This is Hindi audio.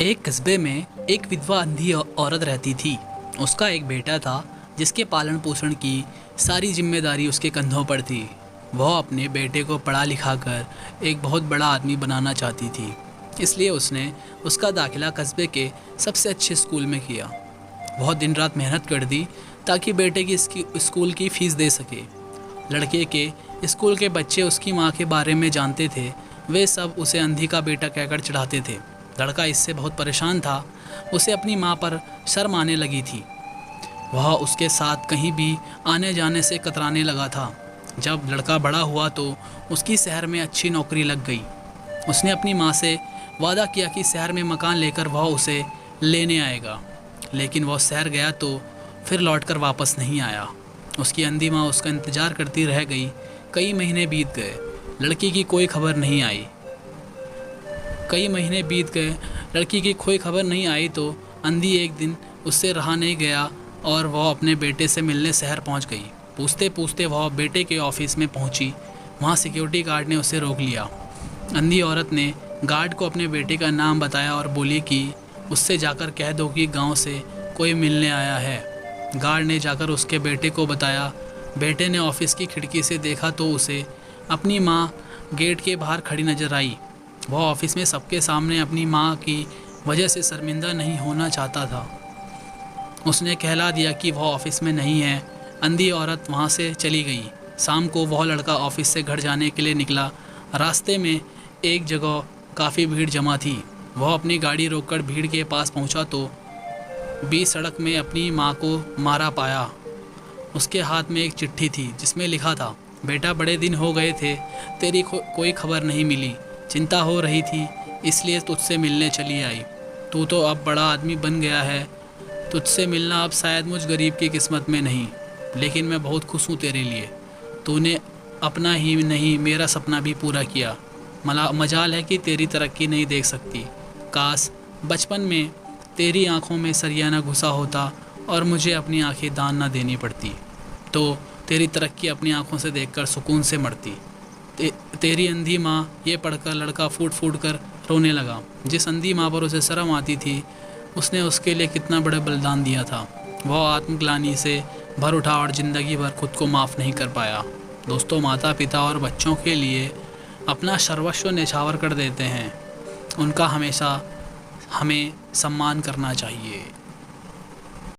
एक कस्बे में एक विधवा अंधी औरत रहती थी। उसका एक बेटा था जिसके पालन पोषण की सारी जिम्मेदारी उसके कंधों पर थी। वह अपने बेटे को पढ़ा लिखा कर एक बहुत बड़ा आदमी बनाना चाहती थी, इसलिए उसने उसका दाखिला कस्बे के सबसे अच्छे स्कूल में किया। बहुत दिन रात मेहनत कर दी ताकि बेटे की इसकी स्कूल की फ़ीस दे सके। लड़के के स्कूल के बच्चे उसकी माँ के बारे में जानते थे। वे सब उसे अंधी का बेटा कहकर चिढ़ाते थे। लड़का इससे बहुत परेशान था। उसे अपनी माँ पर शर्म आने लगी थी। वह उसके साथ कहीं भी आने जाने से कतराने लगा था। जब लड़का बड़ा हुआ तो उसकी शहर में अच्छी नौकरी लग गई। उसने अपनी माँ से वादा किया कि शहर में मकान लेकर वह उसे लेने आएगा, लेकिन वह शहर गया तो फिर लौटकर वापस नहीं आया। उसकी अंधी माँ उसका इंतज़ार करती रह गई। कई महीने बीत गए, लड़की की कोई खबर नहीं आई। लड़की की कोई खबर नहीं आई तो अंधी एक दिन उससे रहा नहीं गया और वह अपने बेटे से मिलने शहर पहुंच गई। पूछते पूछते वह बेटे के ऑफिस में पहुंची। वहां सिक्योरिटी गार्ड ने उसे रोक लिया। अंधी औरत ने गार्ड को अपने बेटे का नाम बताया और बोली कि उससे जाकर कह दो कि गांव से कोई मिलने आया है। गार्ड ने जाकर उसके बेटे को बताया। बेटे ने ऑफिस की खिड़की से देखा तो उसे अपनी माँ गेट के बाहर खड़ी नजर आई। वह ऑफिस में सबके सामने अपनी माँ की वजह से शर्मिंदा नहीं होना चाहता था। उसने कहला दिया कि वह ऑफिस में नहीं है। अंधी औरत वहाँ से चली गई। शाम को वह लड़का ऑफिस से घर जाने के लिए निकला। रास्ते में एक जगह काफ़ी भीड़ जमा थी। वह अपनी गाड़ी रोककर भीड़ के पास पहुँचा तो बीच सड़क में अपनी माँ को मारा पाया। उसके हाथ में एक चिट्ठी थी जिसमें लिखा था, बेटा बड़े दिन हो गए थे, तेरी कोई खबर नहीं मिली। चिंता हो रही थी इसलिए तुझसे मिलने चली आई। तू तो अब बड़ा आदमी बन गया है। तुझसे मिलना अब शायद मुझ गरीब की किस्मत में नहीं, लेकिन मैं बहुत खुश हूँ तेरे लिए। तूने अपना ही नहीं मेरा सपना भी पूरा किया। मजाल है कि तेरी तरक्की नहीं देख सकती। काश बचपन में तेरी आंखों में सरियाना घुसा होता और मुझे अपनी आंखें दान ना देनी पड़ती, तो तेरी तरक्की अपनी आंखों से देखकर सुकून से मरती। तेरी अंधी माँ ये पढ़कर लड़का फूट फूट कर रोने लगा। जिस अंधी माँ पर उसे शर्म आती थी, उसने उसके लिए कितना बड़ा बलिदान दिया था। वह आत्मग्लानि से भर उठा और ज़िंदगी भर खुद को माफ़ नहीं कर पाया। दोस्तों, माता पिता और बच्चों के लिए अपना सर्वस्व न्यौछावर कर देते हैं। उनका हमेशा हमें सम्मान करना चाहिए।